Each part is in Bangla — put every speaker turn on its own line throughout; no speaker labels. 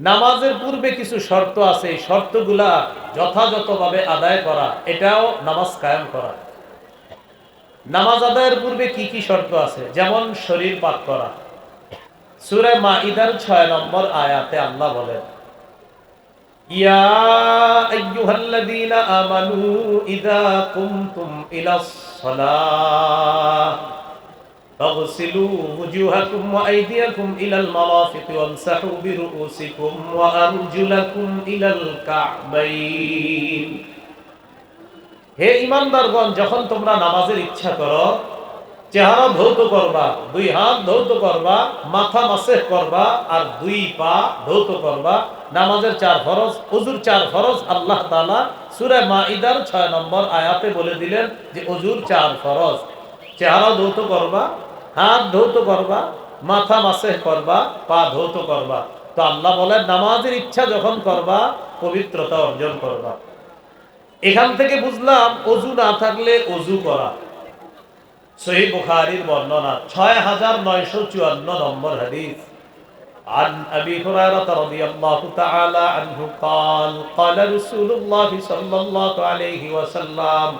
নামাজের পূর্বে কিছু শর্ত আছে, এই শর্তগুলা যথাযথভাবে আদায় করা, এটাও নামাজ কায়েম করা। নামাজ আদায়ের পূর্বে কি কি শর্ত আছে? যেমন শরীর পাক করা। সূরা মাইদার 6 নম্বর আয়াতে আল্লাহ বলেন, ইয়া আইয়ুহাল্লাযীনা আমানু ইযা কুমতুম ইলাস সালাহ ফাগসিলু ওয়ুজুহাকুম ওয়া আইদিয়াকুম ইলাল মারাফিকি ওয়ামসাহু বিরুউসিকুম ওয়া আরজুলাকুম ইলাল কা'বাইন। হে ঈমানদারগণ, যখন তোমরা নামাজের ইচ্ছা করো, চেহারা ধৌত করবা, দুই হাত ধৌত করবা, মাথা মাসেহ করবা, আর দুই পা ধৌত করবা। নামাজের 4 ফরজ, ওযুর 4 ফরজ আল্লাহ তাআলা সূরা মাইদার 6 নম্বর আয়াতে বলে দিলেন যে ওযুর 4 ফরজ। চেহারা ধৌত করবা, হাত ধৌত করবা, মাথা মাসেহ করবা, পা ধৌত করবা। তো আল্লাহ বলেন নামাজের ইচ্ছা যখন করবা, পবিত্রতা অর্জন করবা। এখান থেকে বুঝলাম ওযু না থাকলে ওযু করা। সহিহ বুখারীর বর্ণনা 6954 নম্বর হাদিস। عن أبي هريرة رضي الله تعالى عنه قال قال رسول الله صلى الله عليه وسلم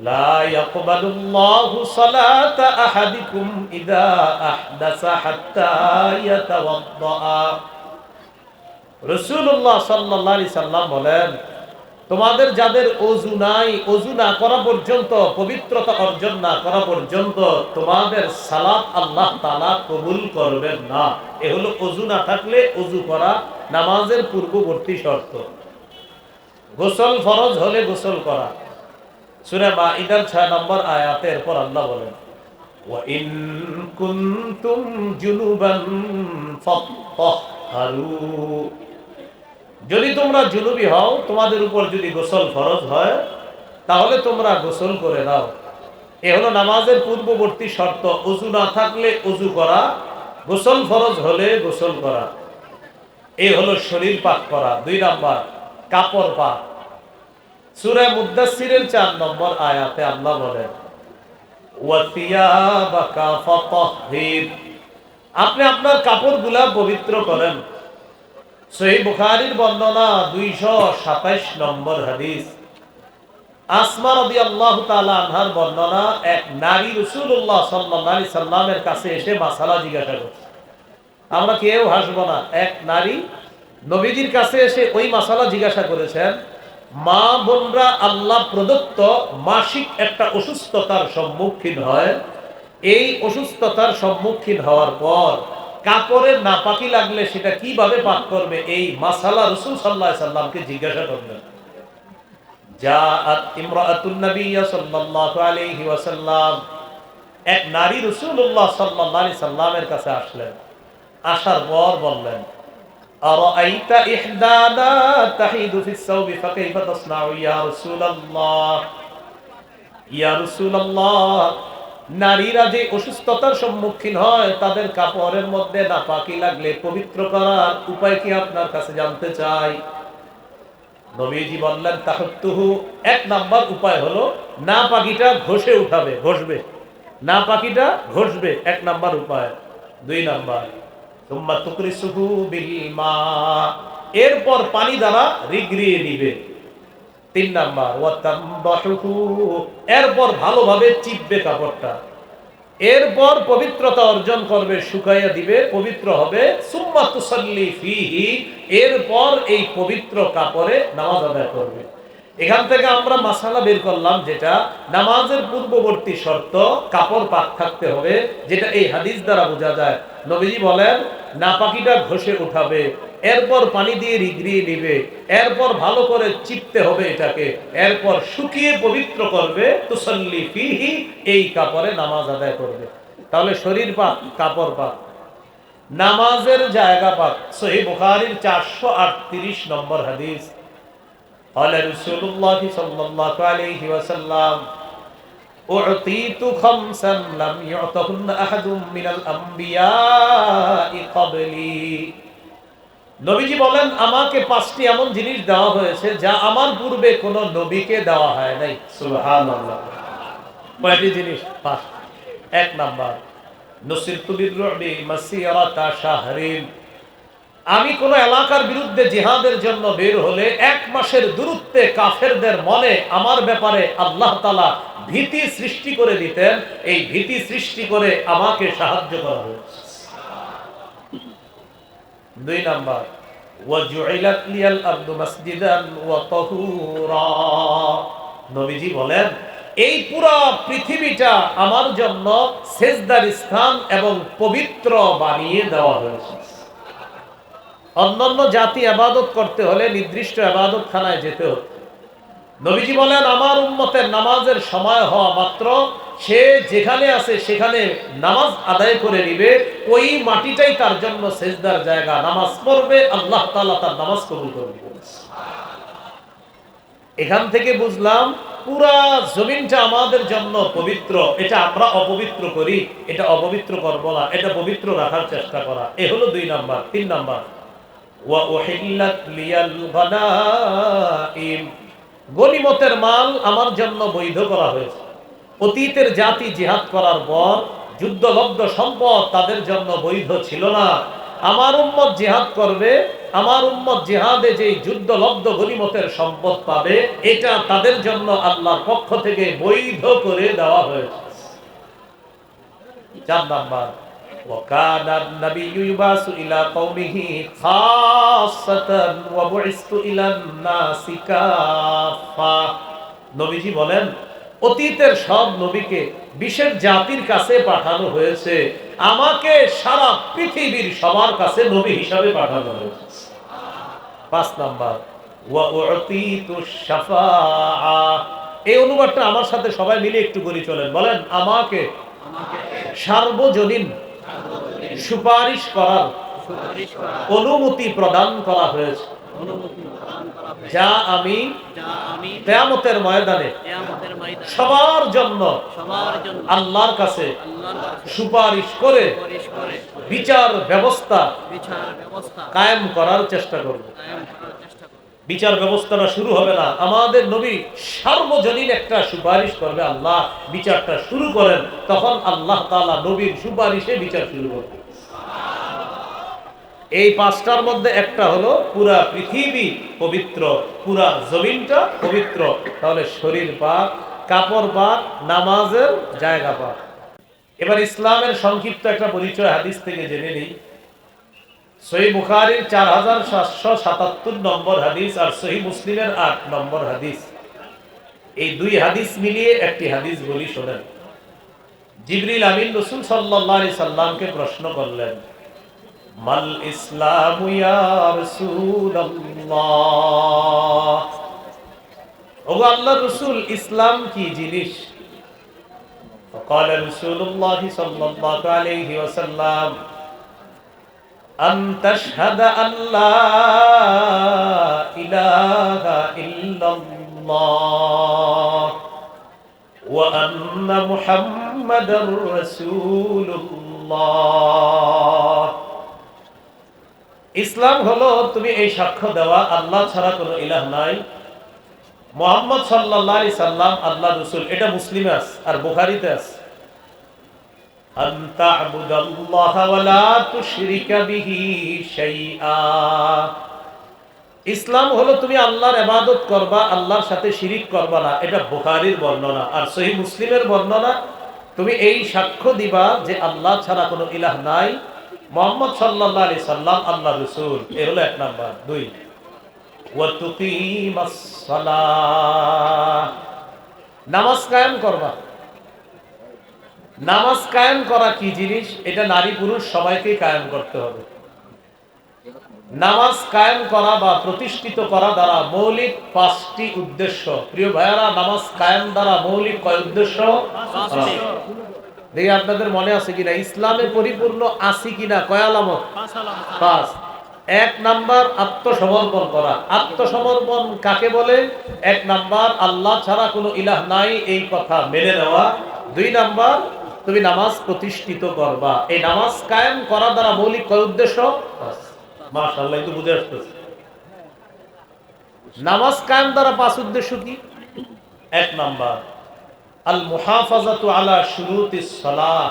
لا يقبل الله صلاة أحدكم إذا أحدث حتى يتوضأ। রাসূলুল্লাহ সাল্লাল্লাহু আলাইহি সাল্লাম বলেন, তোমাদের যাদের ওযু নাই, ওযু না করা পর্যন্ত, পবিত্রতা অর্জন না করা পর্যন্ত তোমাদের সালাত আল্লাহ তাআলা কবুল করবেন না। এ হলো ওযু না থাকলে ওযু করা, নামাজের পূর্ববর্তী শর্ত। গোসল ফরজ হলে গোসল করা। সূরা মাইদার 6 নম্বর আয়াতের পর আল্লাহ বলেন, ওয়া ইন কুনতুম জুনুবান ফাত্তাহহারু। যদি তোমরা জুনুবি হও, তোমাদের উপর যদি গোসল ফরজ হয়, তাহলে তোমরা গোসল করে নাও। এ হলো নামাজের পূর্ববর্তী শর্ত। ওযু না থাকলে ওযু করা, গোসল ফরজ হলে গোসল করা। এই হলো শরীর পাক করা। 2 নাম্বার কাপড় পাক। সূরা মুদ্দাসসিরের 4 নম্বর আয়াতে আল্লাহ বলেন, ওয়া থিয়াবাকা ফাতাহহির। আপনি আপনার কাপড়গুলা পবিত্র করেন। সহিহ বুখারীর বর্ণনা 227 নম্বর হাদিস। আসমা রাদিয়াল্লাহু তাআলা আনহার বর্ণনা, এক নারী রাসূলুল্লাহ সাল্লাল্লাহু আলাইহি সাল্লামের কাছে এসে মাসালা জিজ্ঞাসা করছে। আমরা কেউ হাসবো না। এক নারী নবীজির কাছে এসে ওই মাসালা জিজ্ঞাসা করেছেন। মা বোনরা আল্লাহ প্রদত্ত মাসিক একটা অসুস্থতার সম্মুখীন হয়। এই অসুস্থতার সম্মুখীন হওয়ার পর কাপড়ের নাপাকি লাগলে সেটা কিভাবে পাক করবে, এই মাসালা রাসূল সাল্লাল্লাহু আলাইহি সাল্লামকে জিজ্ঞাসা করলেন। জাআত ইমরাআতুন নবী সাল্লাল্লাহু আলাইহি ওয়াসাল্লাম, এক নারী রাসূলুল্লাহ সাল্লাল্লাহু আলাইহি সাল্লামের কাছে আসলেন। আসার পর বললেন, আরাআইতা ইহদানা তাহিদু ফিস সাওবি ফাকাইফা তাসনাউ ইয়া রাসূলুল্লাহ। ইয়া রাসূলুল্লাহ, নারীরা যে অসুস্থতার সম্মুখীন হয়, তাদের কাপড়ের মধ্যে নাপাকি লাগলে পবিত্র করার উপায় কি আপনার কাছে জানতে চাই। নবীজি বললেন, তাহাত্তুহু, 1 নাম্বার উপায় হলো নাপাকিটা ঘষে উঠাবে, ঘষবে, নাপাকিটা ঘষবে, 1 নাম্বার উপায়। 2 নাম্বার সুম্মা তুকরিসুহু বিল মা, এরপর পানি দ্বারা রিগড়িয়ে নিবে। 3 নাম্বার ওয়া তামবাহুহু, এরপর ভালোভাবে চিপবে কাপড়টা। এরপর পবিত্রতা অর্জন করবে, শুকাইয়া দিবে, পবিত্র হবে। সুম্মা তুসাল্লি ফিহি, এরপর এই পবিত্র কাপড়ে নামাজ আদায় করবে। এখান থেকে আমরা মাসালা বের করলাম, যেটা নামাজের পূর্ববর্তী শর্ত কাপড় পাক থাকতে হবে, যেটা এই হাদিস দ্বারা বোঝা যায়। নবীজি বলেন নাপাকিটা ঘষে উঠাবে, এরপর পানি দিয়ে রিগড়িয়ে নিবে, এরপর ভালো করে চিপতে হবে এটাকে, এরপর শুকিয়ে পবিত্র করবে। তুসাল্লি ফিহি, এই কাপড়ে নামাজ আদায় করবে। তাহলে শরীর পাক, কাপড় পাক, নামাজের জায়গা পাক। সহিহ বুখারীর 438 নম্বর হাদিস। قال رسول الله صلى الله عليه وسلم أعطيت خمسا لم يعطهن أحد من الأنبياء قبلي। নবীজি বলেন, আমাকে 5টি এমন জিনিস দেওয়া হয়েছে যা আমার পূর্বে কোন নবীকে দেওয়া হয় নাই। সুবহানাল্লাহ। কয়টি জিনিস? 5। 1 নাম্বার, নুসিরতু বিররুবি মাসিরাতা শাহরিন। আমি কোন এলাকার বিরুদ্ধে জিহাদের জন্য বের হলে 1 মাসের দূরত্বে কাফেরদের মনে আমার ব্যাপারে আল্লাহ তাআলা ভীতি সৃষ্টি করে দিতেন। এই ভীতি সৃষ্টি করে আমাকে সাহায্য করা হয়েছে। 2 নাম্বার, ওয়াজুইলাত লিয়াল আরদু মাসজিদান ওয়া তাহুরা। নবীজি বলেন, এই পুরো পৃথিবীটা আমার জন্য সেজদার স্থান এবং পবিত্র বানিয়ে দেওয়া হয়েছে। অন্যান্য জাতি ইবাদত করতে হলে নির্দিষ্ট ইবাদতখানায় যেতে হতো। নবীজি বলেন, আমার উম্মতের নামাজের সময় হওয়া মাত্র সে যেখানে আছে সেখানে নামাজ আদায় করে নিবে। ওই মাটিটাই তার জন্য সেজদার জায়গা। নামাজ পড়বে, আল্লাহ তাআলা তার নামাজ কবুল করবে। এখান থেকে বুঝলাম পুরা জমিনটা আমাদের জন্য পবিত্র। এটা আমরা অপবিত্র করি, এটা অপবিত্র করব না, এটা পবিত্র রাখার চেষ্টা করা। এ হলো 2 নাম্বার। 3 নাম্বার, ওয়া উহিল্লাত লিয়াল গনাইম। গনিমতের মাল আমার জন্য বৈধ করা হয়েছে। অতীতের জাতি জিহাদ করার পর যুদ্ধলব্ধ সম্পদ তাদের জন্য বৈধ ছিল না। আমার উম্মত জিহাদ করবে, আমার উম্মত জিহাদে যে যুদ্ধলব্ধ গনিমতের সম্পদ পাবে, এটা তাদের জন্য আল্লাহর পক্ষ থেকে বৈধ করে দেওয়া হয়েছে। 4 নাম্বার, وكان النبي يبعث إلى قومه خاصة وبعثت إلى الناس كافة। নবীজি বলেন, অতীতের সব নবীকে বিশেষ জাতির কাছে পাঠানো হয়েছে, আমাকে সারা পৃথিবীর সবার কাছে নবী হিসাবে পাঠানো হয়েছে। 5 নাম্বার, ওয়া উতিতু শাফাআ। এই অনুবাদটা আমার সাথে সবাই মিলে একটু করে চলেন, বলেন, আমাকে সার্বজনীন সুপারিশ করার অনুমতি প্রদান করা হয়েছে, যা আমি কিয়ামতের ময়দানে সবার জন্য আল্লাহর কাছে সুপারিশ করে বিচার ব্যবস্থা কায়েম করার চেষ্টা করব। বিচার ব্যবস্থাটা শুরু হবে না, আমাদের নবী সার্বজনীন একটা সুপারিশ করবে, আল্লাহ বিচারটা শুরু করেন, তখন আল্লাহ তাআলা নবীর সুপারিশে বিচার শুরু করবে। এই 5টার মধ্যে একটা হলো পুরা পৃথিবী পবিত্র, পুরা জমিনটা পবিত্র। তাহলে শরীর পাক, কাপড় পাক, নামাজের জায়গা পাক। এবার ইসলামের সংক্ষিপ্ত একটা পরিচয় হাদিস থেকে জেনে নিই। সহিহ বুখারীর 4777 নম্বর হাদিস আর সহিহ মুসলিমের 8 নম্বর হাদিস, এই 2 হাদিস মিলিয়ে একটি হাদিস বলি, শোনেন। জিবরিল আমিন রাসূল সাল্লাল্লাহু আলাইহি সাল্লামকে প্রশ্ন করলেন, মাল ইসলামু ইয়া রাসূলুল্লাহ। ওগো আল্লাহর রাসূল, ইসলাম কি জিনিস? فقال رسول الله صلى الله عليه وسلم أن تشهد أن لا إله إلا الله وأن محمدا رسول الله। ইসলাম হলো তুমি এই সাক্ষ্য দেওয়া আল্লাহ ছাড়া কোনো ইলাহ নাই, মুহাম্মদ সাল্লাল্লাহু আলাইহি সাল্লাম আল্লাহর রাসূল। এটা মুসলিমে আছে আর বুখারীতে আছে। আন তা'বুদাল্লাহা ওয়া লা তুশরিকা বিহি শাইআ। ইসলাম হলো তুমি আল্লাহর ইবাদত করবা, আল্লাহর সাথে শিরিক করবা না। এটা বুখারীর বর্ণনা। আর সহিহ মুসলিমের বর্ণনা, তুমি এই সাক্ষ্য দিবা যে আল্লাহ ছাড়া কোনো ইলাহ নাই, মুহাম্মদ সাল্লাল্লাহু আলাইহি সাল্লাম আল্লাহর রাসূল। এ হলো 1 নাম্বার। 2, ওয়া তুকিমাস সালাহ। নামাজ কায়েম করবা। নামাজ কায়েম করা কি জিনিস? এটা নারী পুরুষ সবাইকে কায়েম করতে হবে। নামাজ কায়েম করা বা প্রতিষ্ঠিত করা দ্বারা মৌলিক 5টি উদ্দেশ্য। প্রিয় ভাইয়ারা, নামাজ কায়েম দ্বারা মৌলিক কয় উদ্দেশ্য? 5টি। দেখি আপনাদের মনে আছে কিনা, ইসলামে পরিপূর্ণ আছে কিনা, কয় আলামত? 5। 1 নাম্বার, আত্মসমর্পণ করা। আত্মসমর্পণ কাকে বলে? 1 নাম্বার, আল্লাহ ছাড়া কোনো ইলাহ নাই এই কথা মেনে নেওয়া। 2 নাম্বার, তুমি নামাজ প্রতিষ্ঠিত করবা। এই নামাজ কায়েম করা দ্বারা মৌলিক কয় উদ্দেশ্য? মাশাআল্লাহ, একটু বুঝে আসতেছে। নামাজ কায়েম দ্বারা 5 উদ্দেশ্য কি? 1 নাম্বার, আল মুহাফাজাতু আলা শুরুতিস সালাহ।